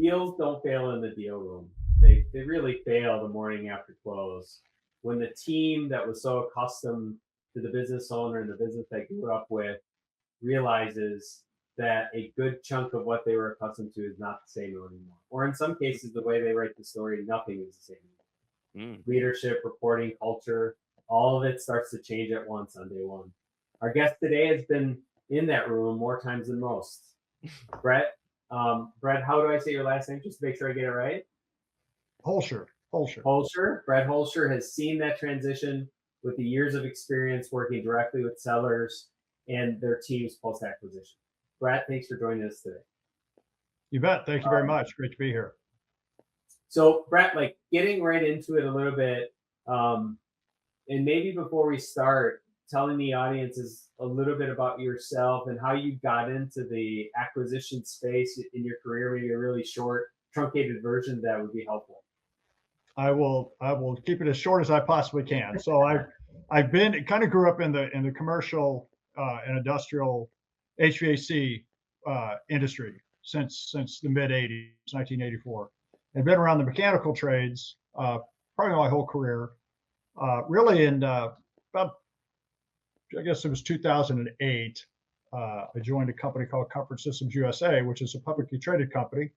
deals don't fail in the deal room. They really fail the morning after close. When the team that was so accustomed to the business owner and the business they grew up with realizes that a good chunk of what they were accustomed to is not the same anymore. Or in some cases, the way they write the story, nothing is the same anymore. Leadership, reporting, culture, all of it starts to change at once on day one. Our guest today has been in that room more times than most. Brett, how do I say your last name just to make sure I get it right? Holscher. Brett Holscher has seen that transition with the years of experience working directly with sellers and their teams post-acquisition. Brett, thanks for joining us today. You bet. Thank you very much. Great to be here. So, Brett, like getting right into it a little bit, and maybe before we start, telling the audiences a little bit about yourself and how you got into the acquisition space in your career, maybe a really short, truncated version that would be helpful. I will keep it as short as I possibly can. So I've been kind of grew up in the commercial and industrial HVAC industry since the mid 80s, 1984. I've been around the mechanical trades probably my whole career. Really in about, I guess it was 2008, I joined a company called Comfort Systems USA, which is a publicly traded company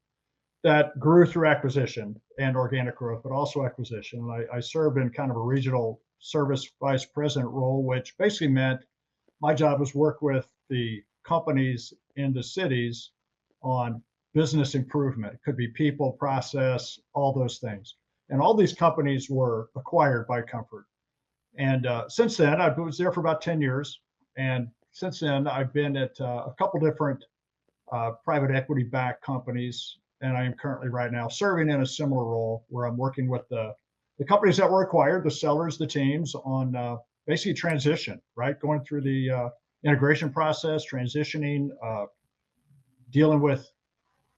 that grew through acquisition and organic growth, but also acquisition. And I served in kind of a regional service vice president role, which basically meant my job was work with the companies in the cities on business improvement. It could be people, process, all those things. And all these companies were acquired by Comfort. And since then, I was there for about 10 years. And since then, I've been at a couple different private equity-backed companies. And I am currently right now serving in a similar role where I'm working with the companies that were acquired, the sellers, the teams on basically transition, right? Going through the integration process, transitioning, dealing with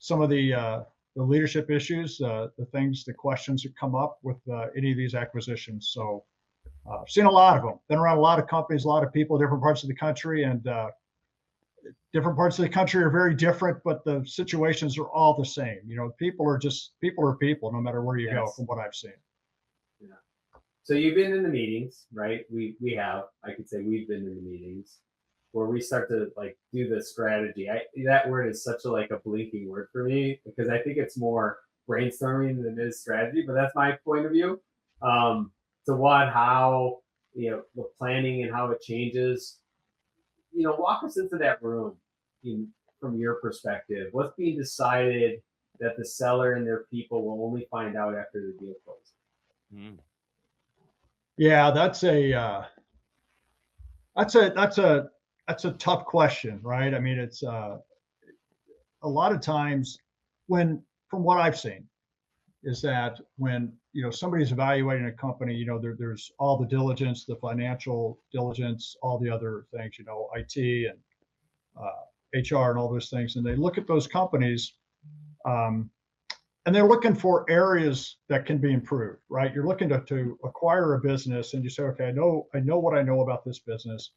some of the leadership issues, the things, the questions that come up with any of these acquisitions. So I've seen a lot of them, been around a lot of companies, a lot of people, different parts of the country, and different parts of the country are very different, but the situations are all the same. You know, people are people, no matter where you go, from what I've seen. Yeah. So you've been in the meetings, right? We have. I could say we've been in the meetings where we start to like do the strategy. That word is such a blinking word for me because I think it's more brainstorming than it is strategy. But that's my point of view. So what, how, the planning and how it changes. Walk us into that room from your perspective. What's being decided that the seller and their people will only find out after the deal closes? Yeah, that's a tough question, right? I mean, it's a lot of times from what I've seen, is that when somebody's evaluating a company, there's all the diligence, the financial diligence, all the other things, IT and HR and all those things, and they look at those companies, and they're looking for areas that can be improved, right? You're looking to acquire a business, and you say, okay, I know what I know about this business,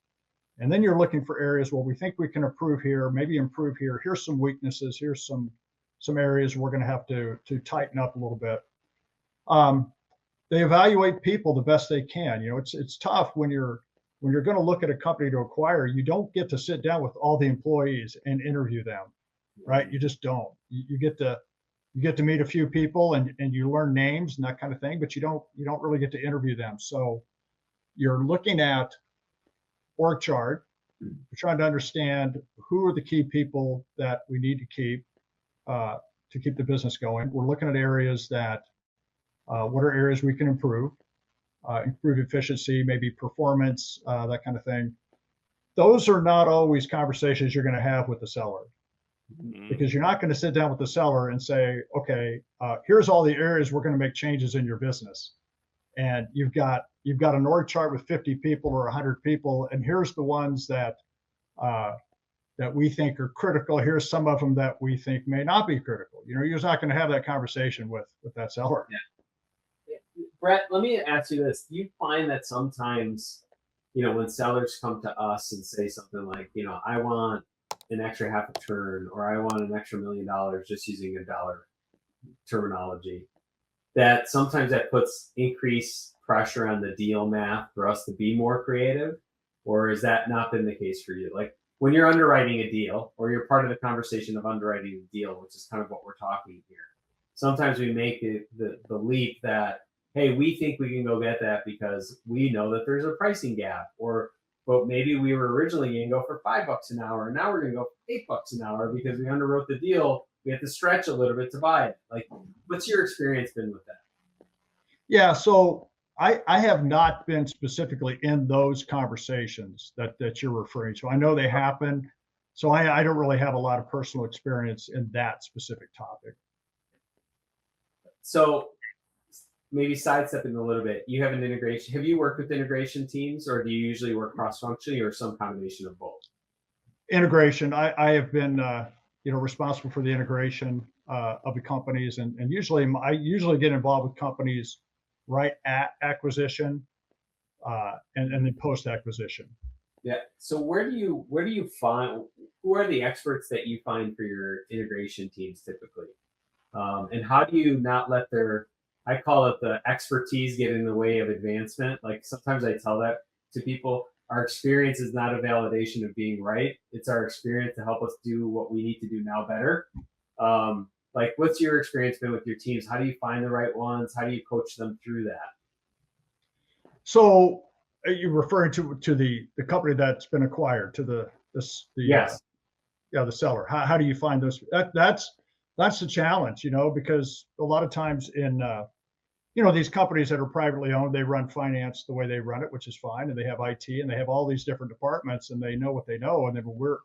and then you're looking for areas where we think we can improve here, maybe improve here. Here's some weaknesses. Here's some areas we're going to have to tighten up a little bit. They evaluate people the best they can. It's tough when you're going to look at a company to acquire. You don't get to sit down with all the employees and interview them, right? You just don't. You get to meet a few people and you learn names and that kind of thing, but you don't really get to interview them. So you're looking at org chart. You're trying to understand who are the key people that we need to keep the business going. We're looking at areas that, what are areas we can improve efficiency, maybe performance, that kind of thing. Those are not always conversations you're going to have with the seller, because you're not going to sit down with the seller and say, okay, here's all the areas we're going to make changes in your business. And you've got an org chart with 50 people or 100 people, and here's the ones that we think are critical. Here's some of them that we think may not be critical. You're just not going to have that conversation with that seller. Yeah. Brett, let me ask you this. Do you find that sometimes, when sellers come to us and say something like, I want an extra half a turn, or I want an extra $1 million just using a dollar terminology, that sometimes that puts increased pressure on the deal math for us to be more creative? Or has that not been the case for you? Like when you're underwriting a deal, or you're part of the conversation of underwriting a deal, which is kind of what we're talking here, sometimes we make the leap that, hey, we think we can go get that because we know that there's a pricing gap, or but maybe we were originally going to go for $5 an hour, and now we're going to go for $8 an hour because we underwrote the deal. We have to stretch a little bit to buy it. Like, what's your experience been with that? Yeah, so I have not been specifically in those conversations that you're referring to. I know they happen, so I don't really have a lot of personal experience in that specific topic. So maybe sidestepping a little bit, you have an integration. Have you worked with integration teams, or do you usually work cross-functionally, or some combination of both? Integration. I have been responsible for the integration of the companies, and usually I usually get involved with companies right at acquisition and then post acquisition. Yeah. So where do you find, who are the experts that you find for your integration teams typically? And how do you not let I call it the expertise get in the way of advancement? Like sometimes I tell that to people, our experience is not a validation of being right. It's our experience to help us do what we need to do now better. Like what's your experience been with your teams? How do you find the right ones? How do you coach them through that? So are you referring to the company that's been acquired, to the Yes. the seller? How do you find those? That's the challenge, because a lot of times in these companies that are privately owned, they run finance the way they run it, which is fine, and they have IT, and they have all these different departments, and they know what they know. And then when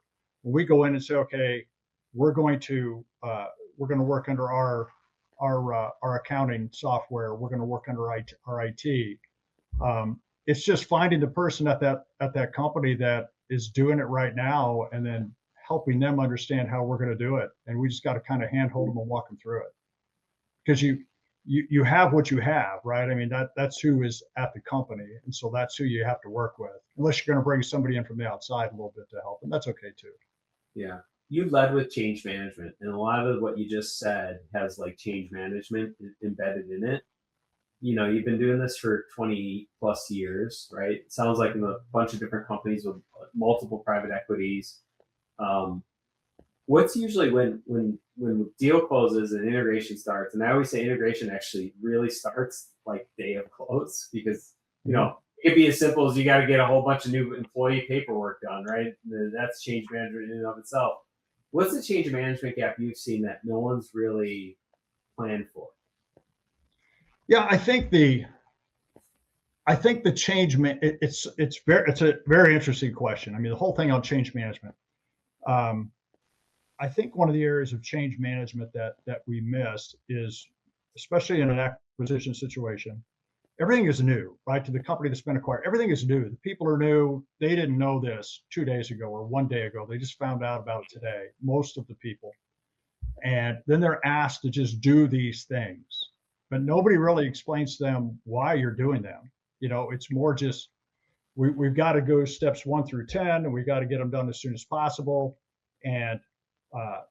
we go in and say, okay, we're going to work under our accounting software, we're going to work under our IT. It's just finding the person at that company that is doing it right now, and then helping them understand how we're going to do it. And we just got to kind of handhold them and walk them through it, because you have what you have, right? I mean, that's who is at the company, and so that's who you have to work with, unless you're going to bring somebody in from the outside a little bit to help, and that's okay too. Yeah. You led with change management, and a lot of what you just said has like change management embedded in it. You've been doing this for 20 plus years, right? It sounds like in a bunch of different companies with multiple private equities. What's usually when deal closes and integration starts, and I always say integration actually really starts like day of close, because it could be as simple as you got to get a whole bunch of new employee paperwork done, right? That's change management in and of itself. What's the change management gap you've seen that no one's really planned for? Yeah, I think the change it's a very interesting question. I mean, the whole thing on change management. I think one of the areas of change management that we miss is, especially in an acquisition situation, everything is new, right? To the company that's been acquired, everything is new. The people are new. They didn't know this 2 days ago or 1 day ago. They just found out about it today, most of the people. And then they're asked to just do these things, but nobody really explains to them why you're doing them. It's more just, we've got to go steps 1 through 10, and we've got to get them done as soon as possible. And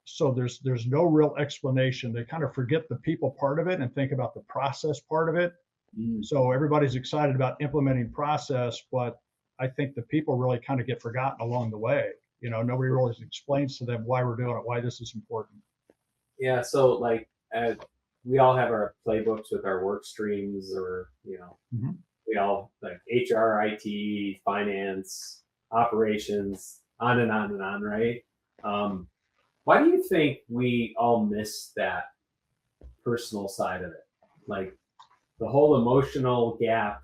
so there's no real explanation. They kind of forget the people part of it and think about the process part of it. So everybody's excited about implementing process, but I think the people really kind of get forgotten along the way. Nobody really explains to them why we're doing it, why this is important. Yeah. So like, we all have our playbooks with our work streams, or we all like HR, IT, finance, operations, on and on and on, right? Why do you think we all miss that personal side of it? Like the whole emotional gap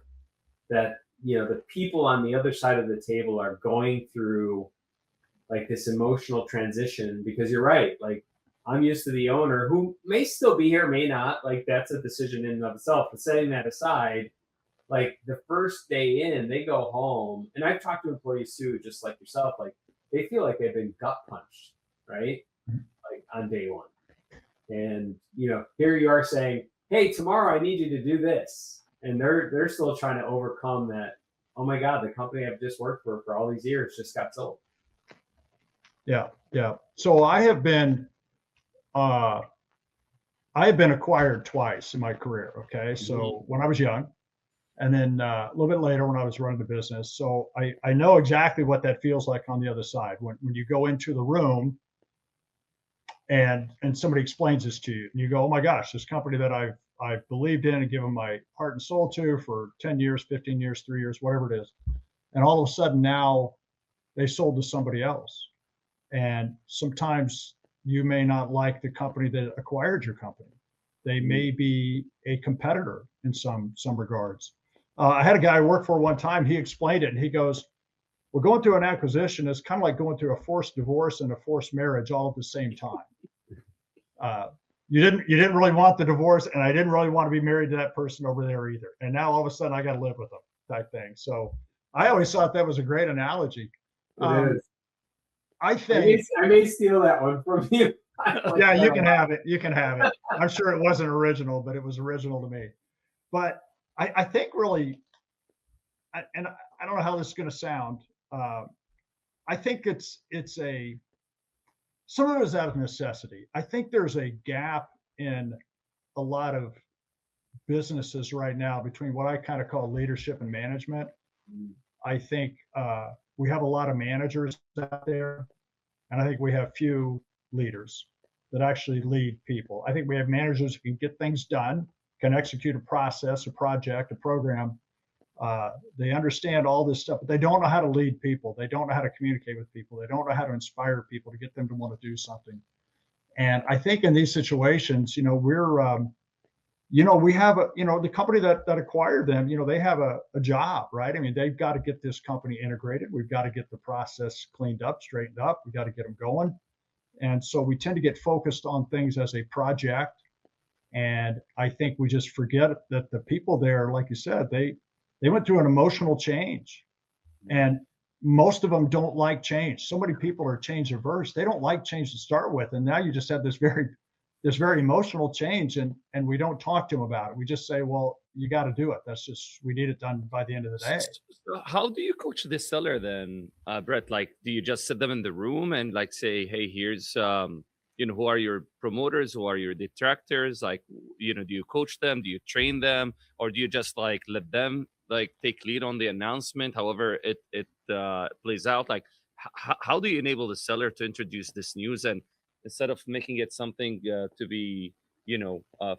that, the people on the other side of the table are going through, like this emotional transition, because you're right. Like I'm used to the owner who may still be here, may not, like that's a decision in and of itself. But setting that aside, like the first day in, they go home, and I've talked to employees too, just like yourself, like they feel like they've been gut punched, right? Like on day one. And here you are saying, hey, tomorrow I need you to do this. And they're still trying to overcome that. Oh my God, the company I've just worked for all these years just got sold. Yeah. So I have been I have been acquired twice in my career. Okay. So when I was young, and then a little bit later when I was running the business. So I know exactly what that feels like on the other side. When you go into the room and somebody explains this to you, and you go, oh my gosh, this company that I've believed in and given my heart and soul to for 10 years, 15 years, 3 years, whatever it is. And all of a sudden now they sold to somebody else. And sometimes you may not like the company that acquired your company. They may be a competitor in some regards. I had a guy I worked for one time. He explained it, and he goes, "Well, going through an acquisition is kind of like going through a forced divorce and a forced marriage all at the same time. You didn't really want the divorce, and I didn't really want to be married to that person over there either. And now all of a sudden, I got to live with them," type thing. So I always thought that was a great analogy. It is. I think I may steal that one from you. yeah, you can have it. You can have it. I'm sure it wasn't original, but it was original to me. But I think really, and I don't know how this is going to sound. I think it's some of it is out of necessity. I think there's a gap in a lot of businesses right now between what I kind of call leadership and management. I think we have a lot of managers out there, and I think we have few leaders that actually lead people. I think we have managers who can get things done, can execute a process, a project, a program. They understand all this stuff, but they don't know how to lead people. They don't know how to communicate with people. They don't know how to inspire people to get them to want to do something. And I think in these situations, we have the company that acquired them, they have a job, right? I mean, they've got to get this company integrated. We've got to get the process cleaned up, straightened up. We've got to get them going. And so we tend to get focused on things as a project. And I think we just forget that the people there, like you said, they went through an emotional change. And most of them don't like change. So many people are change averse. They don't like change to start with. And now you just have this very emotional change, and we don't talk to them about it. We just say, well, you got to do it. That's just, we need it done by the end of the day. So how do you coach the seller then, Brett? Like, do you just sit them in the room and like say, hey, here's, who are your promoters? Who are your detractors? Like, do you coach them? Do you train them? Or do you just like let them like take lead on the announcement, however it plays out? Like, how do you enable the seller to introduce this news, and instead of making it something to be,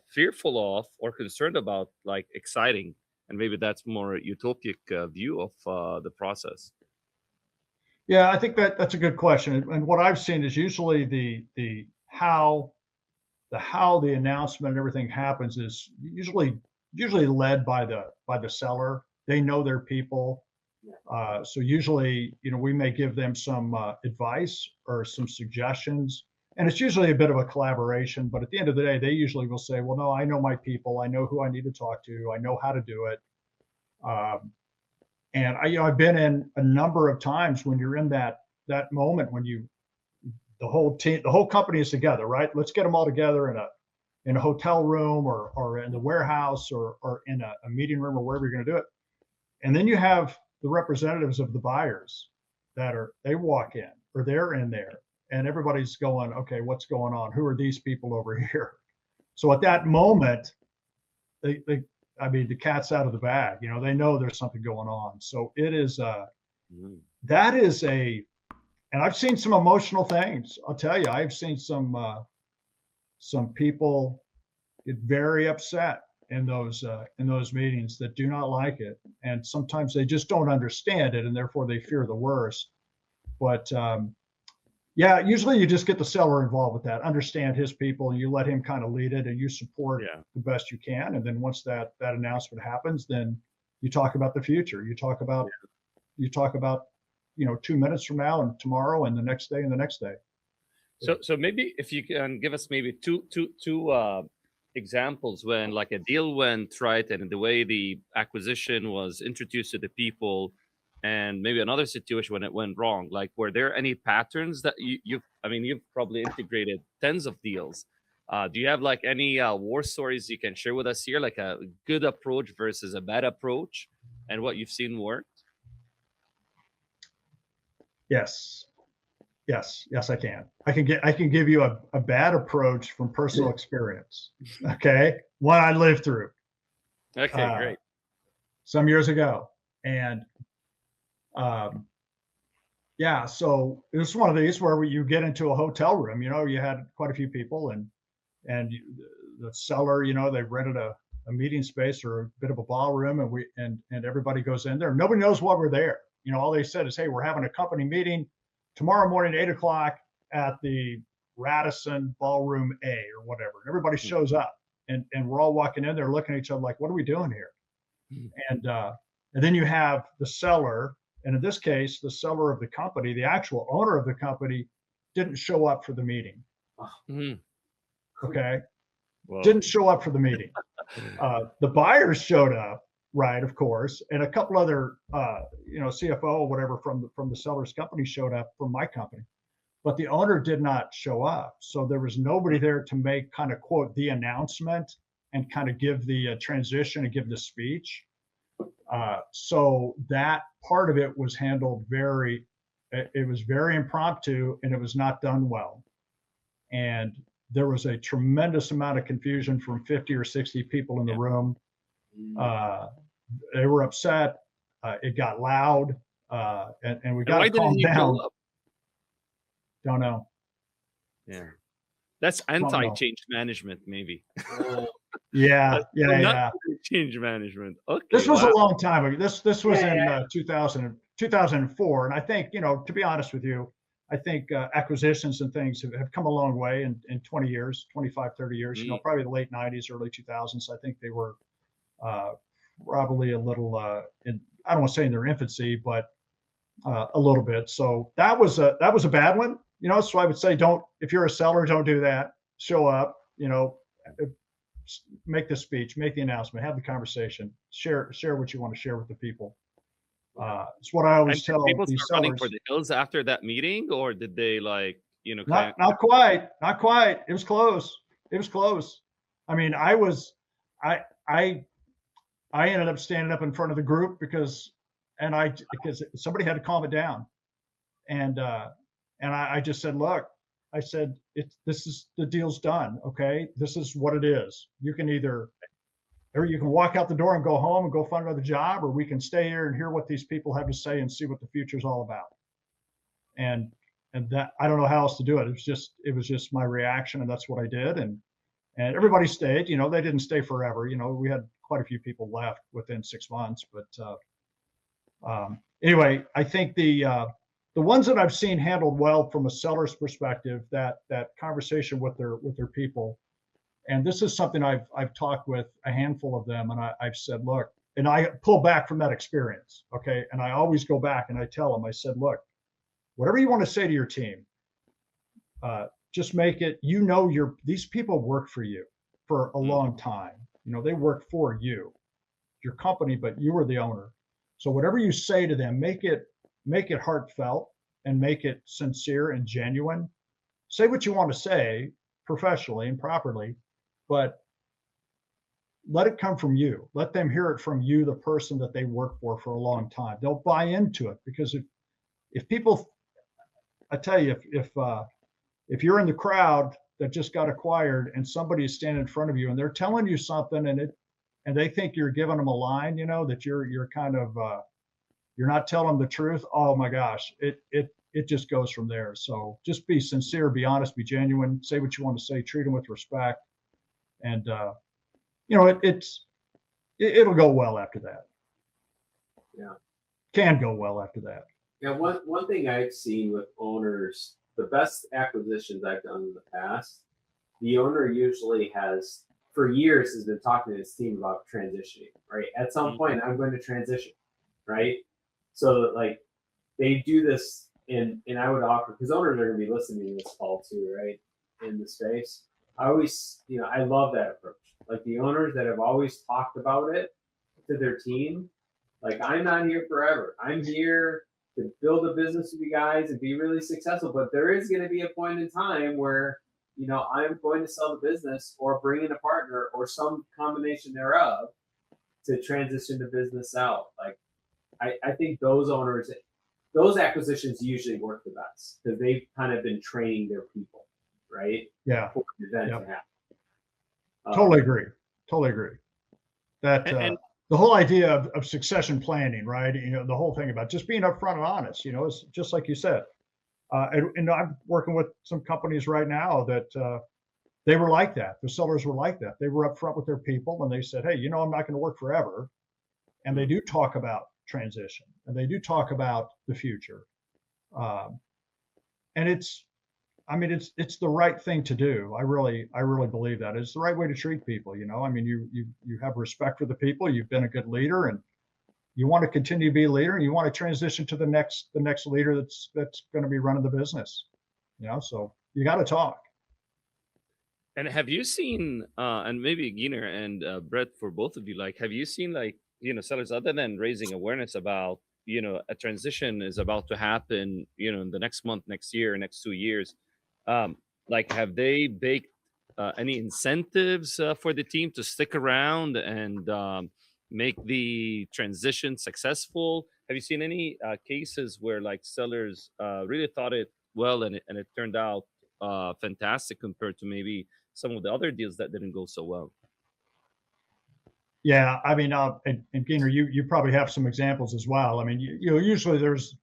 fearful of or concerned about, like exciting? And maybe that's more utopic view of the process. Yeah, I think that's a good question. And what I've seen is usually the how the announcement and everything happens is usually led by the seller. They know their people. So usually, we may give them some advice or some suggestions, and it's usually a bit of a collaboration. But at the end of the day, they usually will say, well, no, I know my people. I know who I need to talk to. I know how to do it. And I've been in a number of times when you're in that moment when the whole team, the whole company is together, right? Let's get them all together in a hotel room or in the warehouse or in a meeting room or wherever you're going to do it. And then you have the representatives of the buyers they walk in or they're in there, and everybody's going, okay, what's going on? Who are these people over here? So at that moment, the cat's out of the bag. They know there's something going on. So it is that is and I've seen some emotional things. I'll tell you, I've seen some people get very upset in those meetings that do not like it, and sometimes they just don't understand it, and therefore they fear the worst. But yeah, usually you just get the seller involved with that, understand his people, and you let him kind of lead it, and you support the best you can. And then once that announcement happens, then you talk about the future. You talk about 2 minutes from now and tomorrow and the next day and the next day. So maybe if you can give us maybe two examples when like a deal went right and the way the acquisition was introduced to the people, and maybe another situation when it went wrong. Like, were there any patterns that you've probably integrated tens of deals. Do you have like any war stories you can share with us here, like a good approach versus a bad approach and what you've seen work? Yes. Yes, I can. I can give you a bad approach from personal experience. Okay, one I lived through. Okay, great. Some years ago, and yeah, so it was one of these where you get into a hotel room. You had quite a few people, and the seller, they rented a meeting space or a bit of a ballroom, and everybody goes in there. Nobody knows why we're there. All they said is, hey, we're having a company meeting tomorrow morning, 8 o'clock at the Radisson Ballroom A or whatever. And everybody shows up, and we're all walking in there looking at each other like, what are we doing here? And then you have the seller, and in this case, the seller of the company, the actual owner of the company, didn't show up for the meeting. Okay, Whoa. didn't show up for the meeting. The buyers showed up, right, of course, and a couple other, CFO or whatever from the seller's company showed up from my company, but the owner did not show up. So there was nobody there to make kind of quote the announcement and kind of give the transition and give the speech. So that part of it was handled it was very impromptu, and it was not done well. And there was a tremendous amount of confusion from 50 or 60 people in the room. They were upset. It got loud, and we got to calm down. Don't know. Yeah, that's anti-change management, maybe. Yeah. Change management. Okay. This was a long time ago. This was in 2004, and I think, to be honest with you, I think acquisitions and things have come a long way in 20 years, 25, 30 years. Probably the late 90s, early 2000s. I think they were probably a little, I don't want to say in their infancy, but a little bit. So that was a bad one. So I would say, if you're a seller, don't do that. Show up. Make the speech, make the announcement, have the conversation, share what you want to share with the people. It's what I always tell people these start running sellers. For the hills after that meeting, or did they not quite. It was close. I mean, I ended up standing up in front of the group because somebody had to calm it down, and I just said, look, I said, the deal's done. Okay, this is what it is. You can you can walk out the door and go home and go find another job, or we can stay here and hear what these people have to say and see what the future's all about. And that, I don't know how else to do it. It was just my reaction, and that's what I did. And everybody stayed. They didn't stay forever. We had quite a few people left within 6 months. But anyway, I think the ones that I've seen handled well from a seller's perspective, that conversation with their people, and this is something I've talked with a handful of them, and I've said, look, and I pull back from that experience, okay, and I always go back and I tell them, I said, look, whatever you want to say to your team, just make it, these people work for you for a long time. They work for you, your company, but you are the owner. So whatever you say to them, make it heartfelt and make it sincere and genuine. Say what you want to say professionally and properly, but let it come from you. Let them hear it from you, the person that they work for a long time. They'll buy into it, because if people, I tell you, if you're in the crowd that just got acquired and somebody is standing in front of you and they're telling you something and they think you're giving them a line, that you're kind of you're not telling them the truth. Oh my gosh, it just goes from there. So just be sincere, be honest, be genuine, say what you want to say, treat them with respect, and it'll go well after that. Yeah, can go well after that. Yeah, one thing I've seen with owners, the best acquisitions I've done in the past, the owner usually has, for years, has been talking to his team about transitioning, right? At some point, I'm going to transition, right? So like they do this, and I would offer, because owners are going to be listening to this call too, right? In the space. I always, I love that approach. Like the owners that have always talked about it to their team, like, I'm not here forever. I'm here to build a business with you guys and be really successful. But there is going to be a point in time where, I'm going to sell the business or bring in a partner or some combination thereof to transition the business out. Like, I think those owners, those acquisitions usually work the best because they've kind of been training their people, right? Yeah. For the event Yep. to happen. Totally agree. Totally agree. That And the whole idea of succession planning, right? You know, the whole thing about just being upfront and honest, you know, is just like you said. And I'm working with some companies right now that they were like that. The sellers were like that. They were upfront with their people and they said, hey, you know, I'm not going to work forever. And they do talk about transition and they do talk about the future. And I mean, it's the right thing to do. I really believe that it's the right way to treat people. You know, I mean, you have respect for the people. You've been a good leader, and you want to continue to be a leader, and you want to transition to the next leader that's going to be running the business. You know, so you got to talk. And have you seen, and maybe Gyner and Brett, for both of you, like, have you seen, like, sellers, other than raising awareness about, a transition is about to happen, in the next month, next year, next 2 years, like, have they baked any incentives for the team to stick around and make the transition successful? Have you seen any cases where, like, sellers really thought it well and it turned out fantastic compared to maybe some of the other deals that didn't go so well? Yeah, I mean, and Gyner, you probably have some examples as well. I mean, you know, usually there's,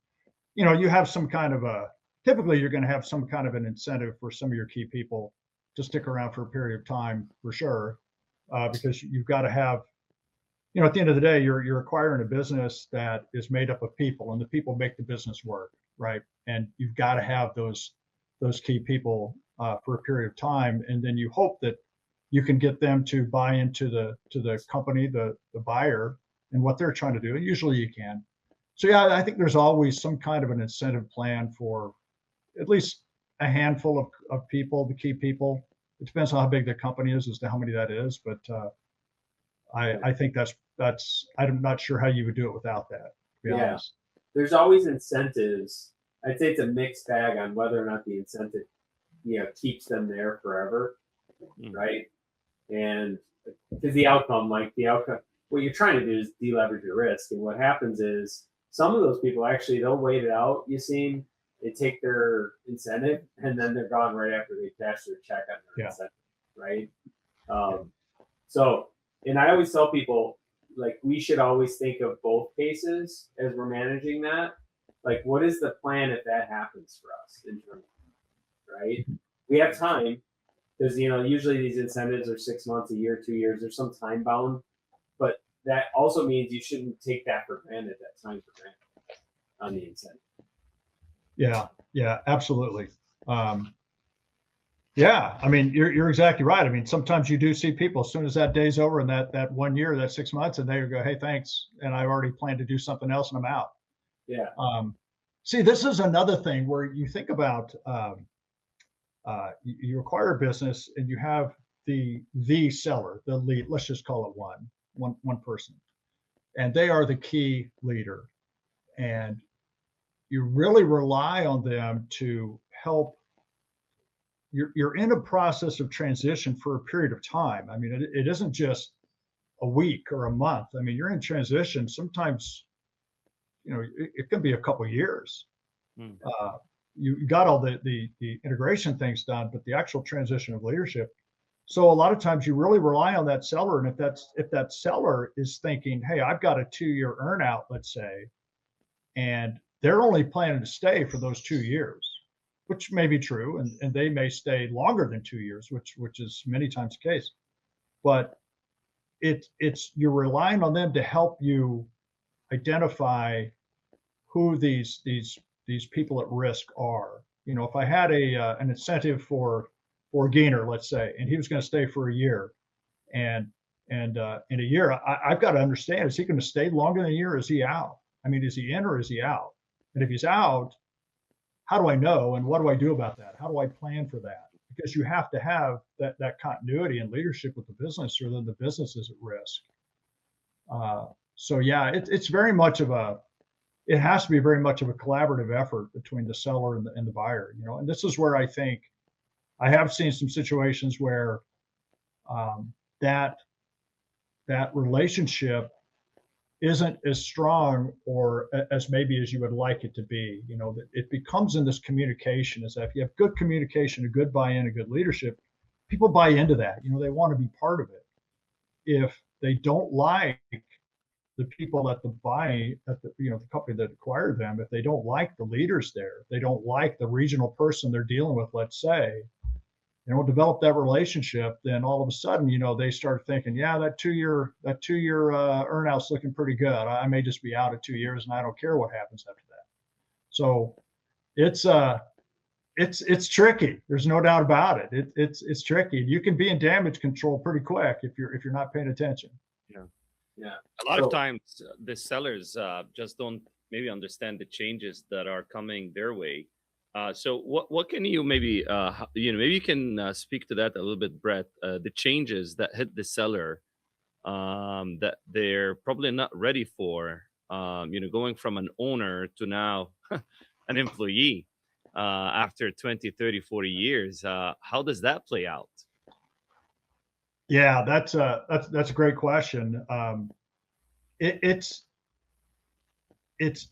you know, you have some kind of typically you're going to have some kind of an incentive for some of your key people to stick around for a period of time for sure, because you've got to have, you know, at the end of the day, you're acquiring a business that is made up of people, and the people make the business work, right? And you've got to have those key people for a period of time, and then you hope that you can get them to buy into the company, the buyer, and what they're trying to do. And usually you can. So yeah, I think there's always some kind of an incentive plan for at least a handful of people, the key people. It depends on how big the company is as to how many that is, but I think that's I'm not sure how you would do it without that, to be honest. There's always incentives. I'd say it's a mixed bag on whether or not the incentive, keeps them there forever, right? And because the outcome, what you're trying to do is deleverage your risk. And what happens is some of those people actually, they'll wait it out. They take their incentive and then they're gone right after they cash their check on their incentive, right? And I always tell people, like, we should always think of both cases as we're managing that. Like, what is the plan if that happens for us internally, right? We have time because, usually these incentives are 6 months, a year, 2 years. There's some time bound, but that also means you shouldn't take that for granted, that time for granted on the incentive. Yeah, absolutely. Yeah, I mean, you're exactly right. I mean, sometimes you do see people as soon as that day's over and that 1 year, that 6 months, and they go, "Hey, thanks," and I already planned to do something else, and I'm out. Yeah. See, this is another thing where you think about you acquire a business and you have the seller, the lead. Let's just call it one person, and they are the key leader, and you really rely on them to help. You're in a process of transition for a period of time. I mean, it isn't just a week or a month. I mean, you're in transition. Sometimes, it can be a couple of years. You got all the integration things done, but the actual transition of leadership. So a lot of times you really rely on that seller. And if that seller is thinking, hey, I've got a 2-year earnout, let's say, and they're only planning to stay for those 2 years, which may be true, and they may stay longer than 2 years, which is many times the case. But it's you're relying on them to help you identify who these people at risk are. If I had an incentive for Gyner, let's say, and he was going to stay for a year, and in a year, I've got to understand: is he going to stay longer than a year? Or is he out? I mean, is he in or is he out? And if he's out, how do I know, and what do I do about that? How do I plan for that? Because you have to have that continuity and leadership with the business, or then the business is at risk. So yeah, it's very much it has to be very much of a collaborative effort between the seller and the buyer. And this is where I think I have seen some situations where that relationship isn't as strong or as maybe as you would like it to be. You know, that it becomes in this communication is that if you have good communication, a good buy-in, a good leadership, people buy into that. You know, they want to be part of it. If they don't like the people at the the company that acquired them, if they don't like the leaders there, they don't like the regional person they're dealing with, let's say, they don't develop that relationship, then all of a sudden, you know, they start thinking, yeah, that two-year earnout's looking pretty good. I may just be out at 2 years and I don't care what happens after that. So it's tricky. There's no doubt about it. It's tricky. You can be in damage control pretty quick if you're not paying attention. Yeah. A lot of times the sellers just don't maybe understand the changes that are coming their way. So what can you maybe maybe you can speak to that a little bit, Brett? The changes that hit the seller that they're probably not ready for. Going from an owner to now an employee after 20, 30, 40 years. How does that play out? Yeah, that's a great question. It's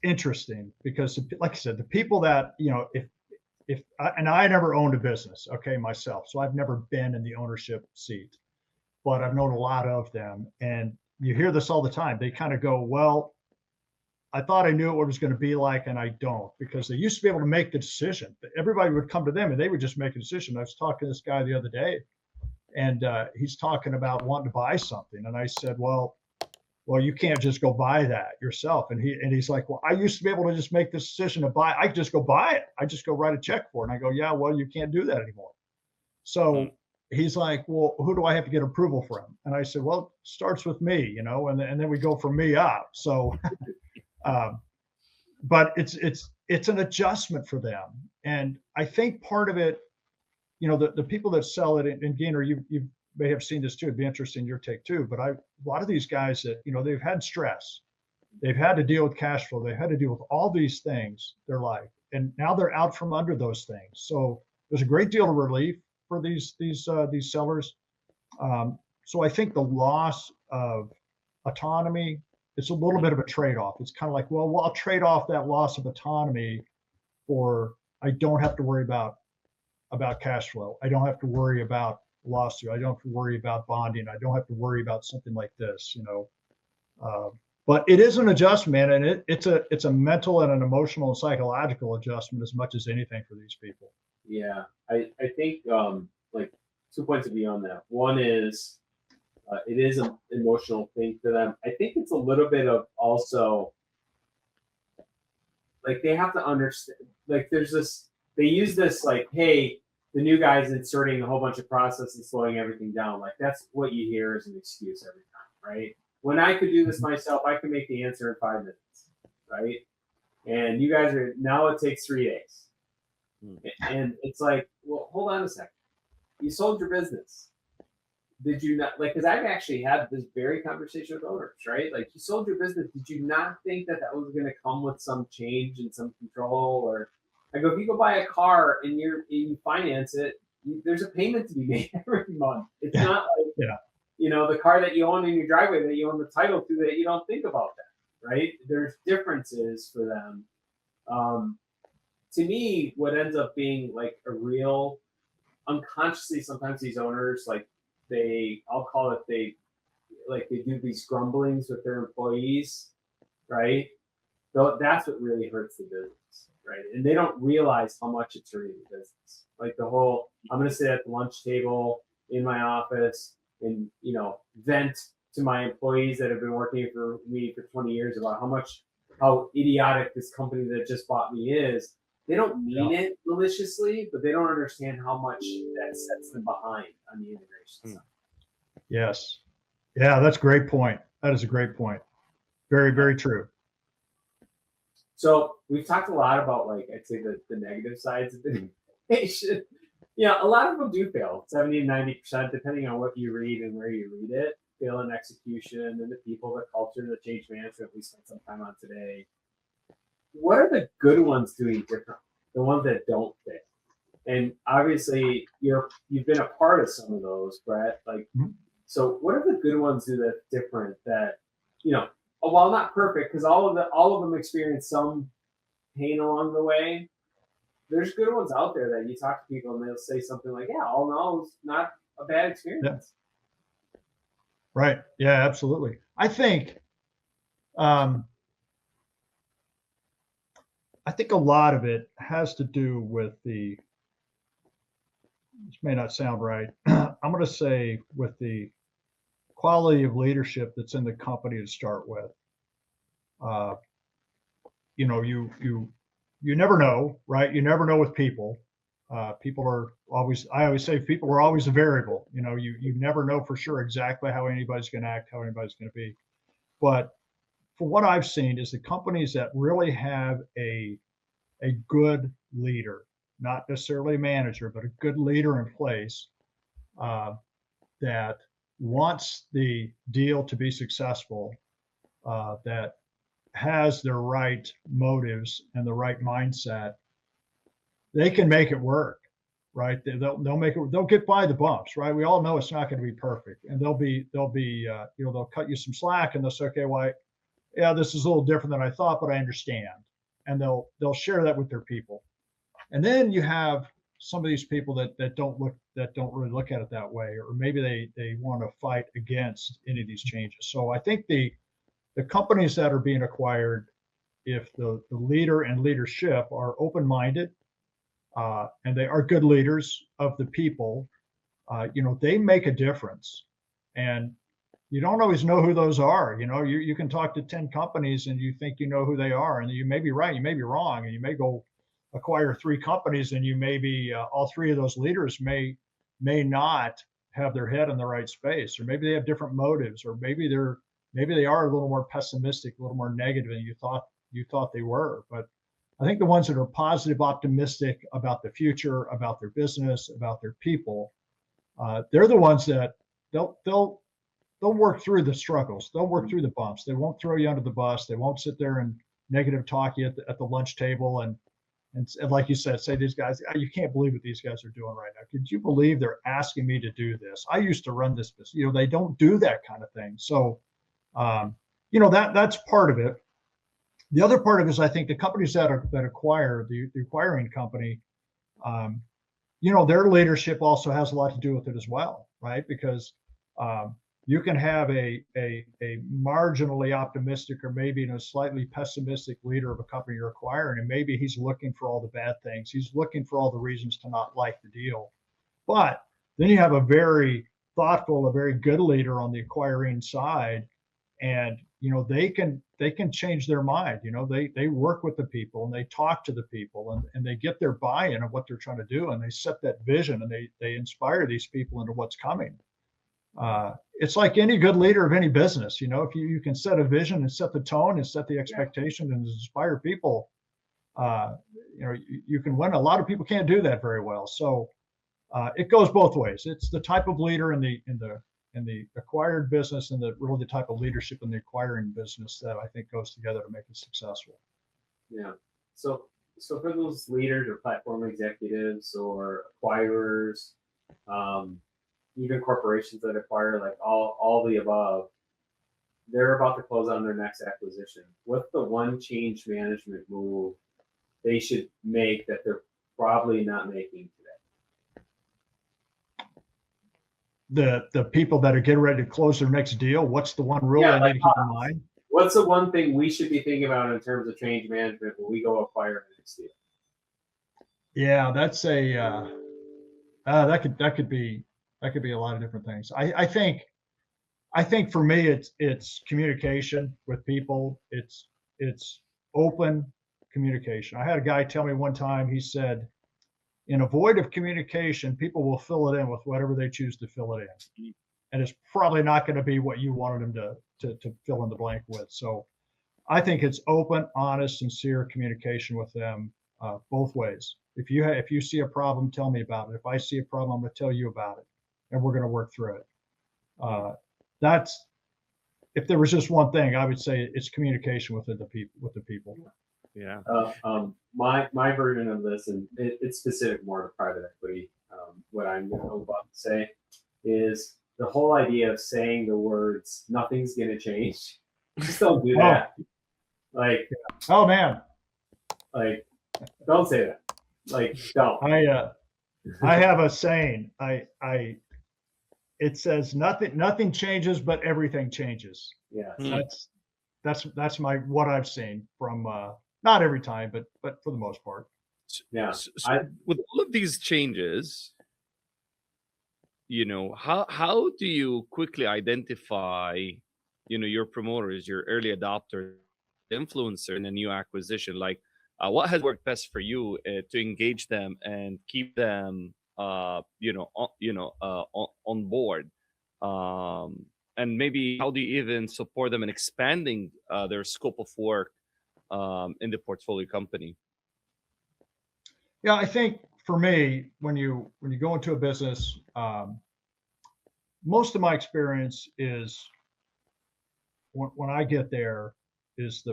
interesting because, like I said, the people that, you know, if and I never owned a business, okay, myself, so I've never been in the ownership seat, but I've known a lot of them, and you hear this all the time. They kind of go, well, I thought I knew what it was going to be like, and I don't, because they used to be able to make the decision. Everybody would come to them and they would just make a decision. I was talking to this guy the other day, and he's talking about wanting to buy something, and I said, well, you can't just go buy that yourself. And he's like, well, I used to be able to just make this decision to buy. I just go buy it. I just go write a check for it. And I go, yeah, well, you can't do that anymore. So he's like, well, who do I have to get approval from? And I said, well, it starts with me, you know, and then we go from me up. So, but it's an adjustment for them. And I think part of it, you know, the people that sell it, and Gyner, you may have seen this too. It'd be interesting in your take too. But a lot of these guys that, you know, they've had stress, they've had to deal with cash flow, they've had to deal with all these things their life, and now they're out from under those things. So there's a great deal of relief for these sellers. So I think the loss of autonomy, it's a little bit of a trade-off. It's kind of like, well, I'll trade off that loss of autonomy for I don't have to worry about cash flow. I don't have to worry about lawsuit. I don't have to worry about bonding. I don't have to worry about something like this, you know. But it is an adjustment, and it's a mental and an emotional and psychological adjustment as much as anything for these people. Yeah, I think like 2 points of view on that. One is it is an emotional thing for them. I think it's a little bit of also like they have to understand. Like there's this. They use this like, hey, the new guy's inserting a whole bunch of process and slowing everything down. Like that's what you hear as an excuse every time, right? When I could do this myself, I could make the answer in 5 minutes, right? And you guys now it takes 3 days. And it's like, well, hold on a second. You sold your business. Did you not, like, because I've actually had this very conversation with owners, right? Like, you sold your business. Did you not think that was going to come with some change and some control? Or I go, if you go buy a car and you finance it, there's a payment to be made every month. It's not like, you know, the car that you own in your driveway that you own the title to, that you don't think about that, right? There's differences for them. To me, what ends up being like a real unconsciously, sometimes these owners, like I'll call it, they do these grumblings with their employees, right? So that's what really hurts the business, right? And they don't realize how much it's hurting the business. Like the whole, I'm going to sit at the lunch table in my office and, you know, vent to my employees that have been working for me for 20 years about how idiotic this company that just bought me is. They don't mean it maliciously, but they don't understand how much that sets them behind on the integration side. Yes. Yeah, that's a great point. That is a great point. Very, very true. So we've talked a lot about, like, I'd say the negative sides of integration. Yeah, a lot of them do fail, 70 to 90%, depending on what you read and where you read it. Fail in execution and the people, the culture, the change management we spent some time on today. What are the good ones doing different? The ones that don't fail? And obviously, you've been a part of some of those, Brett. Like, so what are the good ones do that's different? That, you know, while not perfect, because all of them experience some pain along the way. There's good ones out there that you talk to people and they'll say something like, "Yeah, all in all, it's not a bad experience." Yeah. Right. Yeah, absolutely. I think a lot of it has to do with this may not sound right. I'm going to say with the quality of leadership that's in the company to start with. You know, you never know, right? You never know with people. People are always, I always say people are always a variable. You know, you never know for sure exactly how anybody's going to act, how anybody's going to be. But from what I've seen is the companies that really have a good leader, not necessarily a manager, but a good leader in place that wants the deal to be successful, that has the right motives and the right mindset, they can make it work, right? They'll make it. They'll get by the bumps, right? We all know it's not going to be perfect, and they'll cut you some slack, and they'll say, okay, well, yeah, this is a little different than I thought, but I understand, and they'll share that with their people. And then you have some of these people that don't really look at it that way, or maybe they want to fight against any of these changes. So I think the companies that are being acquired, if the leader and leadership are open-minded and they are good leaders of the people, they make a difference. And you don't always know who those are. You can talk to 10 companies and you think you know who they are, and you may be right, you may be wrong, and you may go acquire 3 companies, and you may be all 3 of those leaders may not have their head in the right space, or maybe they have different motives, or maybe they are a little more pessimistic, a little more negative than you thought they were. But I think the ones that are positive, optimistic about the future, about their business, about their people, they're the ones that they'll work through the struggles. They'll work through the bumps. They won't throw you under the bus. They won't sit there and negative talk you at the lunch table and like you said, say these guys, you can't believe what these guys are doing right now. Could you believe they're asking me to do this? I used to run this business. They don't do that kind of thing. So, that's part of it. The other part of it is, I think the companies that acquire the acquiring company, their leadership also has a lot to do with it as well, right? Because you can have a marginally optimistic or maybe a slightly pessimistic leader of a company you're acquiring, and maybe he's looking for all the bad things. He's looking for all the reasons to not like the deal. But then you have a very thoughtful, a very good leader on the acquiring side, and they can change their mind. They work with the people and they talk to the people and they get their buy-in of what they're trying to do, and they set that vision and they inspire these people into what's coming. It's like any good leader of any business. If you can set a vision and set the tone and set the expectation and inspire people, you can win. A lot of people can't do that very well. So it goes both ways. It's the type of leader in the acquired business and really the type of leadership in the acquiring business that I think goes together to make it successful. Yeah. So for those leaders or platform executives or acquirers, even corporations that acquire, like all the above, they're about to close on their next acquisition. What's the one change management move they should make that they're probably not making today? The people that are getting ready to close their next deal, what's the one rule they need to keep in mind? What's the one thing we should be thinking about in terms of change management when we go acquire the next deal? Yeah, that's that could be a lot of different things. I think for me it's communication with people. It's open communication. I had a guy tell me one time, he said, in a void of communication, people will fill it in with whatever they choose to fill it in. And it's probably not going to be what you wanted them to fill in the blank with. So I think it's open, honest, sincere communication with them both ways. If you see a problem, tell me about it. If I see a problem, I'm going to tell you about it, and we're going to work through it. That's, if there was just one thing, I would say it's communication with the people. Yeah. My version of this, and it's specific more to private equity. What I'm about to say is the whole idea of saying the words "nothing's going to change" Just don't do Oh. that. Like, Oh man, don't say that. Like, don't. I have a saying. It says nothing changes, but everything changes. Yeah. Hmm. That's what I've seen from not every time, but for the most part. Yeah. So with all of these changes, how do you quickly identify, your promoters, your early adopters, influencer in a new acquisition? Like, what has worked best for you to engage them and keep them, on board? And maybe how do you even support them in expanding their scope of work in the portfolio company? Yeah, I think for me, when you go into a business, most of my experience is when I get there is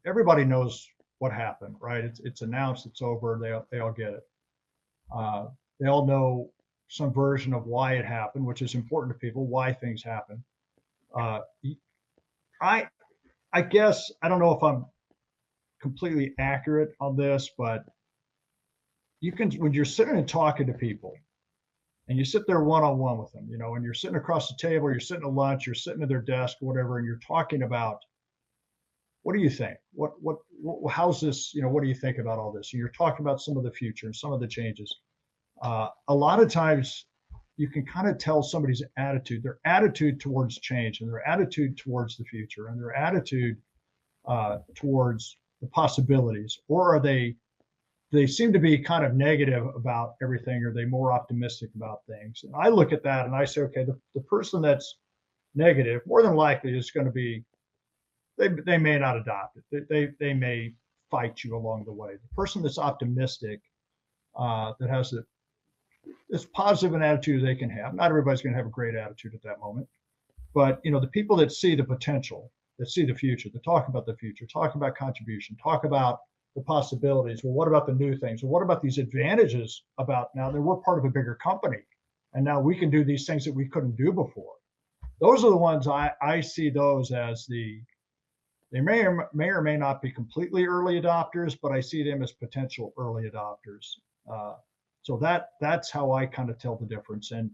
everybody knows what happened, right? It's announced, it's over. They all get it. They all know some version of why it happened, which is important to people, why things happen. I guess I don't know if I'm completely accurate on this, but you can, when you're sitting and talking to people and you sit there one-on-one with them, and you're sitting across the table, you're sitting at lunch, you're sitting at their desk, whatever, and you're talking about, what do you think? How's this, what do you think about all this? And you're talking about some of the future and some of the changes. A lot of times you can kind of tell somebody's attitude, their attitude towards change and their attitude towards the future and their attitude towards the possibilities, or are they seem to be kind of negative about everything, or are they more optimistic about things? And I look at that and I say, okay, the person that's negative, more than likely is going to be, they may not adopt it. They may fight you along the way. The person that's optimistic, that has as positive an attitude they can have. Not everybody's going to have a great attitude at that moment, but the people that see the potential, that see the future, that talk about the future, talk about contribution, talk about the possibilities. Well, what about the new things? Well, what about these advantages about now that we're part of a bigger company and now we can do these things that we couldn't do before? Those are the ones I see those as they may or may not be completely early adopters, but I see them as potential early adopters. So that's how I kind of tell the difference. And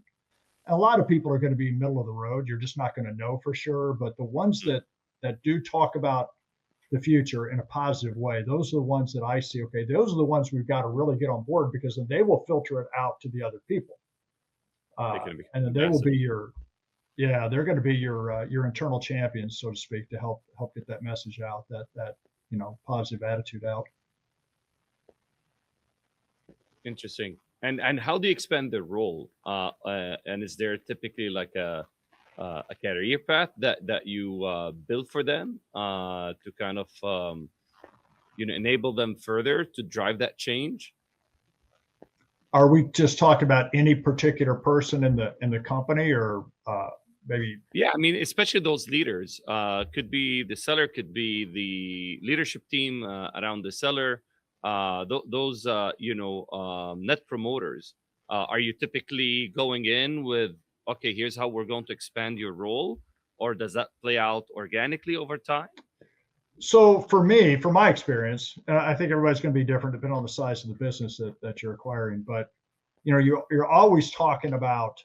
a lot of people are going to be middle of the road. You're just not going to know for sure. But the ones that do talk about the future in a positive way, those are the ones that I see. Okay, those are the ones we've got to really get on board, because then they will filter it out to the other people, and then they will be they're going to be your internal champions, so to speak, to help get that message out, that positive attitude out. Interesting. And how do you expand the role? And is there typically like a career path that you build for them to kind of enable them further to drive that change? Are we just talking about any particular person in the company, or maybe? Yeah, I mean, especially those leaders. Could be the seller, could be the leadership team around the seller. Those net promoters. Are you typically going in with, okay, here's how we're going to expand your role, or does that play out organically over time? So for me, from my experience, I think everybody's going to be different depending on the size of the business that you're acquiring. But you're always talking about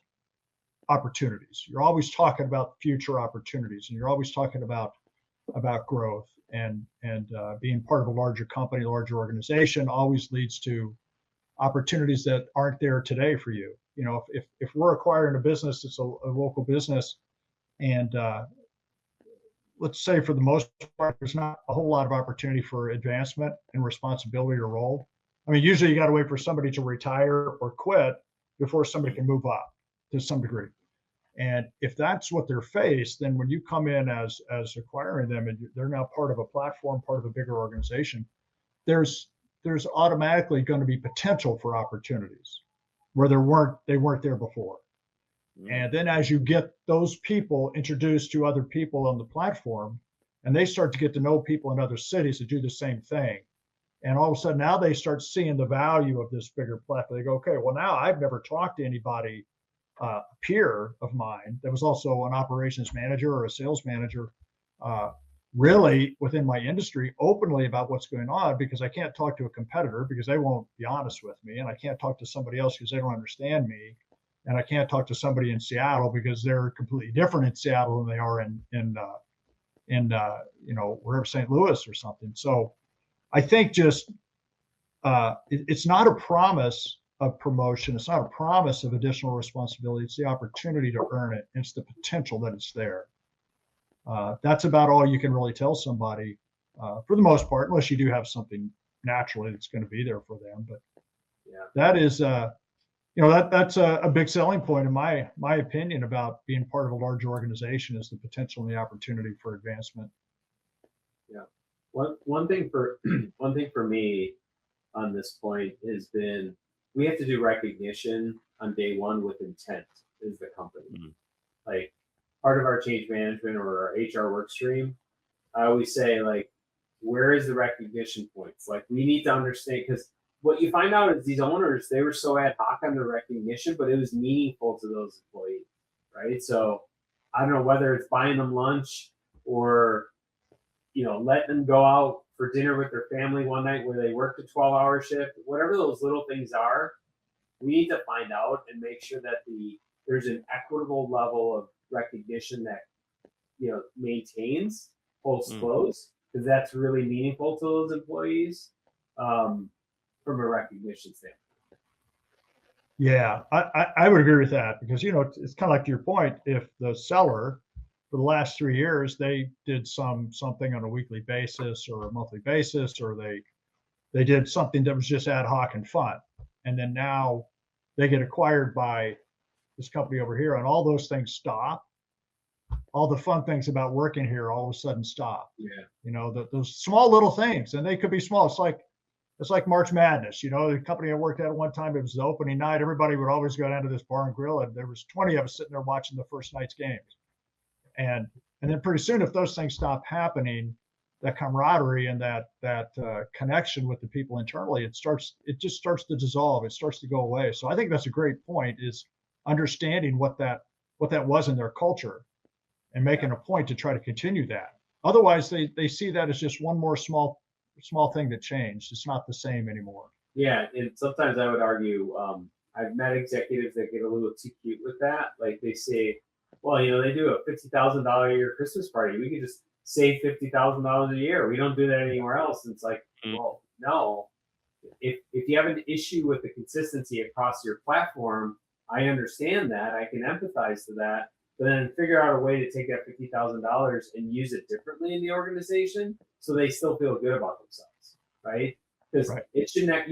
opportunities. You're always talking about future opportunities, and you're always talking about growth, and being part of a larger company, larger organization always leads to opportunities that aren't there today for you. If we're acquiring a business that's a local business, and let's say for the most part, there's not a whole lot of opportunity for advancement and responsibility or role. I mean, usually you got to wait for somebody to retire or quit before somebody can move up to some degree. And if that's what they're faced, then when you come in as acquiring them, and they're now part of a platform, part of a bigger organization, there's automatically going to be potential for opportunities where they weren't there before. And then as you get those people introduced to other people on the platform, and they start to get to know people in other cities that do the same thing, and all of a sudden now they start seeing the value of this bigger platform. They go, okay, well, now I've never talked to anybody, a peer of mine that was also an operations manager or a sales manager, really within my industry openly about what's going on, because I can't talk to a competitor because they won't be honest with me, and I can't talk to somebody else because they don't understand me, and I can't talk to somebody in Seattle because they're completely different in Seattle than they are in wherever, St. Louis or something. So I think just it's not a promise of promotion. It's not a promise of additional responsibility. It's the opportunity to earn it. It's the potential that it's there. That's about all you can really tell somebody for the most part, unless you do have something naturally that's going to be there for them. But Yeah. that is, that's a big selling point in my opinion about being part of a large organization, is the potential and the opportunity for advancement. Yeah. One thing for me on this point has been, we have to do recognition on day one with intent is the company. Mm-hmm. Like, part of our change management or our HR work stream, I always say, like, where is the recognition points? Like, we need to understand, because what you find out is these owners, they were so ad hoc on the recognition, but it was meaningful to those employees, right? So I don't know whether it's buying them lunch or, letting them go out for dinner with their family one night where they worked a 12-hour shift, whatever those little things are, we need to find out and make sure that there's an equitable level of recognition that maintains post close, because that's really meaningful to those employees from a recognition standpoint. Yeah, I would agree with that, because it's kind of like, to your point, if the seller for the last 3 years they did something on a weekly basis or a monthly basis, or they did something that was just ad hoc and fun, and then now they get acquired by this company over here, and all those things stop. All the fun things about working here all of a sudden stop. Yeah. Those small little things, and they could be small. It's like March Madness. The company I worked at one time, it was the opening night. Everybody would always go down to this bar and grill, and there was 20 of us sitting there watching the first night's games. And then pretty soon, if those things stop happening, that camaraderie and that connection with the people internally, it just starts to dissolve. It starts to go away. So I think that's a great point, is understanding what that was in their culture, and making a point to try to continue that. Otherwise, they see that as just one more small thing that changed. It's not the same anymore. Yeah, and sometimes I would argue, I've met executives that get a little too cute with that. Like, they say, well, they do a $50,000 a year Christmas party. We can just save $50,000 a year. We don't do that anywhere else. And it's like, well, no. If you have an issue with the consistency across your platform, I understand that. I can empathize to that. But then figure out a way to take that $50,000 and use it differently in the organization, so they still feel good about themselves, right? Because it should not,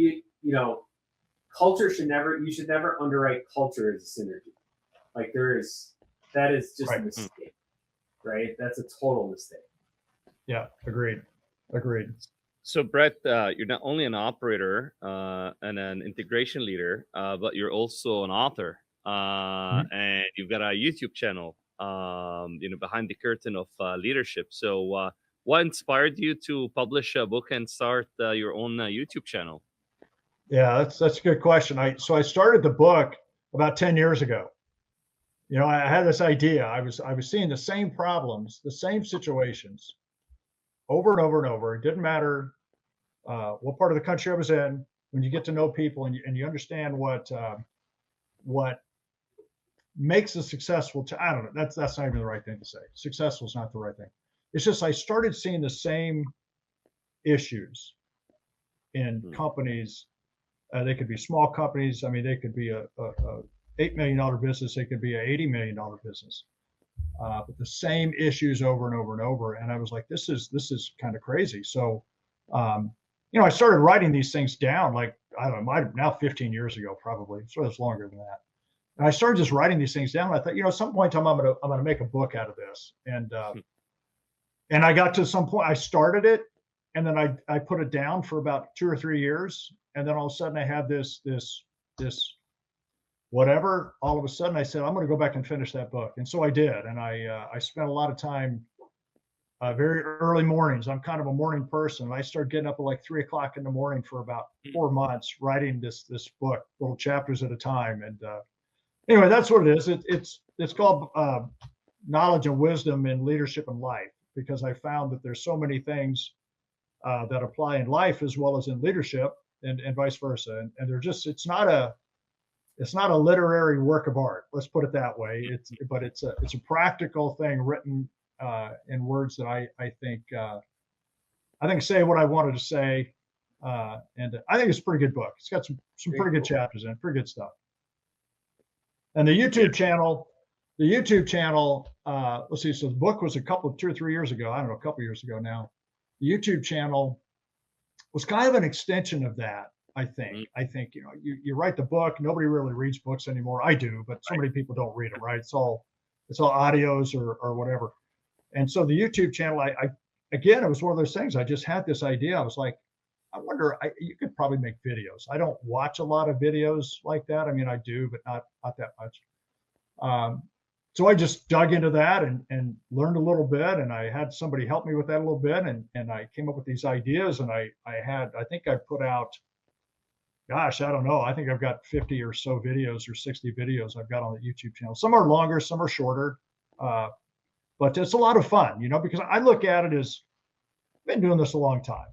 culture should never, you should never underwrite culture as a synergy. Like, that is just a mistake, right? That's a total mistake. Yeah, agreed. So Brett, you're not only an operator and an integration leader, but you're also an author. And you've got a YouTube channel, behind the curtain of leadership. So what inspired you to publish a book and start your own YouTube channel? Yeah, that's a good question. So I started the book about 10 years ago. I had this idea. I was seeing the same problems, the same situations over and over and over. It didn't matter what part of the country I was in. When you get to know people and you understand what makes a successful, I don't know, that's not even the right thing to say. Successful is not the right thing. It's just, I started seeing the same issues in companies. They could be small companies. I mean, they could be a $8 million business. They could be a $80 million business. But the same issues over and over and over. And I was like, this is kind of crazy. So, I started writing these things down, like, I don't know, now 15 years ago, probably. So it's longer than that. And I started just writing these things down. I thought, at some point in time, I'm gonna make a book out of this. And I got to some point, I started it, and then I put it down for about 2 or 3 years, and then all of a sudden I had this whatever. All of a sudden I said, I'm going to go back and finish that book, and so I did. And I spent a lot of time, very early mornings. I'm kind of a morning person. I started getting up at like 3 o'clock in the morning for about 4 months, writing this book, little chapters at a time. And anyway, that's what it is. It's called Knowledge and Wisdom in Leadership and Life. because I found that there's so many things that apply in life as well as in leadership, and vice versa. And they're just, it's not a literary work of art. Let's put it that way. But it's a practical thing written in words that I think say what I wanted to say. And I think it's a pretty good book. It's got some pretty good chapters in it, pretty good stuff. And the YouTube channel, let's see. So the book was 2 or 3 years ago. I don't know, a couple years ago now. The YouTube channel was kind of an extension of that. I think, you write the book. Nobody really reads books anymore. I do, but so many people don't read them, right? It's all audios or whatever. And so the YouTube channel, again, it was one of those things. I just had this idea. I was like, I wonder, you could probably make videos. I don't watch a lot of videos like that. I mean, I do, but not that much. So I just dug into that and learned a little bit. And I had somebody help me with that a little bit. And I came up with these ideas. And I think I put out, gosh, I don't know. I think I've got 50 or so videos or 60 videos I've got on the YouTube channel. Some are longer, some are shorter. But it's a lot of fun, because I look at it as I've been doing this a long time.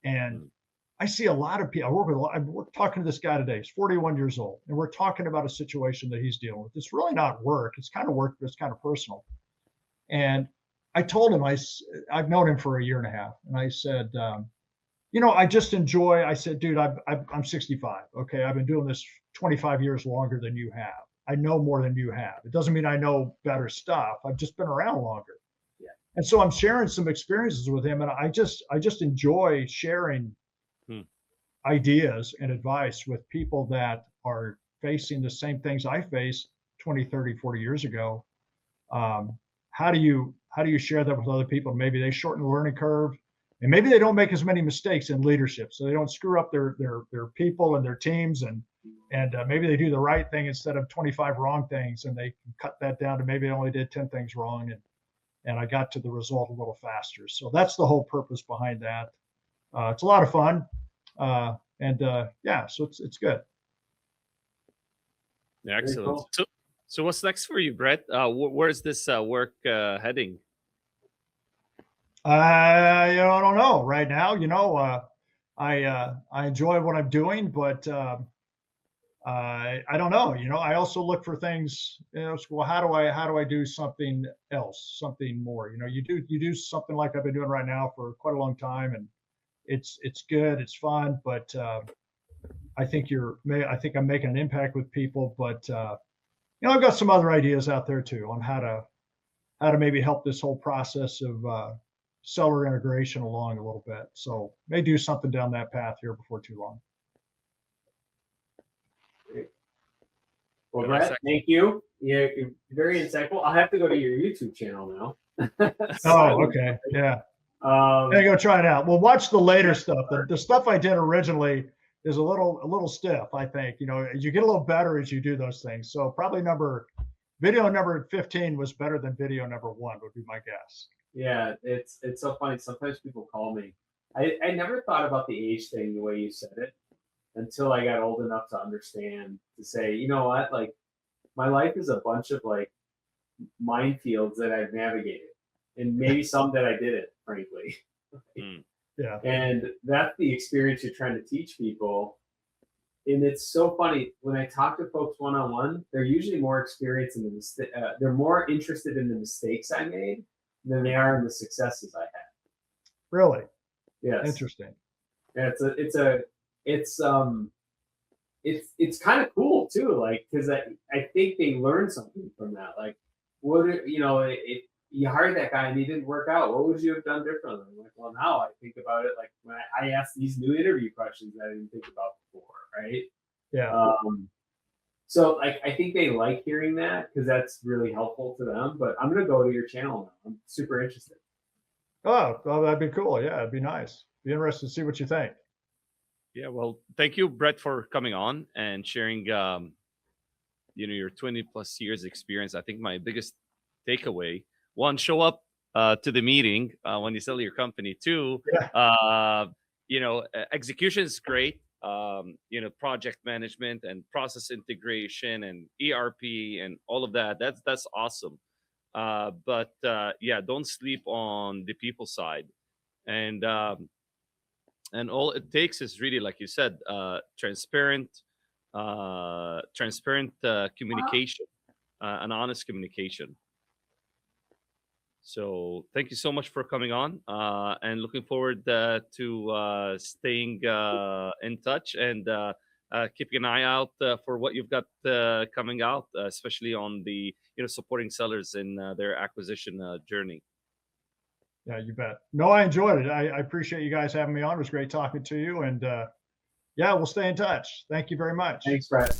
And I see a lot of people. I'm talking to this guy today. He's 41 years old, and we're talking about a situation that he's dealing with. It's really not work. It's kind of work, but it's kind of personal. And I told him, I've known him for a year and a half, and I said, I just enjoy. I said, dude, I'm 65. Okay, I've been doing this 25 years longer than you have. I know more than you have. It doesn't mean I know better stuff. I've just been around longer. Yeah. And so I'm sharing some experiences with him, and I just enjoy sharing ideas and advice with people that are facing the same things I faced 20, 30, 40 years ago. How do you share that with other people? Maybe they shorten the learning curve, and maybe they don't make as many mistakes in leadership, so they don't screw up their people and their teams, and maybe they do the right thing instead of 25 wrong things, and they can cut that down to maybe they only did 10 things wrong, and I got to the result a little faster. So that's the whole purpose behind that. It's a lot of fun. So it's good. Excellent. Cool. So what's next for you, Brett? Where's this work heading? I don't know right now. I enjoy what I'm doing, but I don't know. I also look for things. Well, how do I do something else, something more? You do something like I've been doing right now for quite a long time, and it's good, it's fun, but I think I'm making an impact with people. But I've got some other ideas out there too on how to maybe help this whole process of seller integration along a little bit. So may do something down that path here before too long. Great. Well, Brett, thank you. You're very insightful. I'll have to go to your YouTube channel now. Oh, okay, yeah. I go try it out. Well, watch the later stuff. The stuff I did originally is a little stiff, I think. You get a little better as you do those things. So probably video number 15 was better than video number 1, would be my guess. Yeah, it's so funny. Sometimes people call me. I never thought about the age thing the way you said it until I got old enough to understand, to say, you know what, like my life is a bunch of like minefields that I've navigated, and maybe some that I didn't, frankly. Yeah. And that's the experience you're trying to teach people. And it's so funny when I talk to folks one-on-one, they're usually more experienced in they're more interested in the mistakes I made than they are in the successes I had. Really? Yes. Interesting. Yeah, it's kind of cool too, like, because I think they learn something from that. Like, if you hired that guy and he didn't work out, what would you have done differently? I'm like, well, now I think about it like when I ask these new interview questions that I didn't think about before, right? Yeah. So I think they like hearing that because that's really helpful to them. But I'm gonna go to your channel now. I'm super interested. Oh, well, that'd be cool. Yeah, it'd be nice. Be interested to see what you think. Yeah, well, thank you, Brett, for coming on and sharing your 20 plus years experience. I think my biggest takeaway: 1, show up to the meeting when you sell your company. 2, execution is great. Project management and process integration and ERP and all of that. That's awesome. but yeah, don't sleep on the people side. And all it takes is really, like you said, transparent communication, and honest communication. So thank you so much for coming on, and looking forward to staying in touch, and keeping an eye out for what you've got coming out, especially on the supporting sellers in their acquisition journey. Yeah, you bet. No, I enjoyed it. I appreciate you guys having me on. It was great talking to you. And yeah, we'll stay in touch. Thank you very much. Thanks, Brett.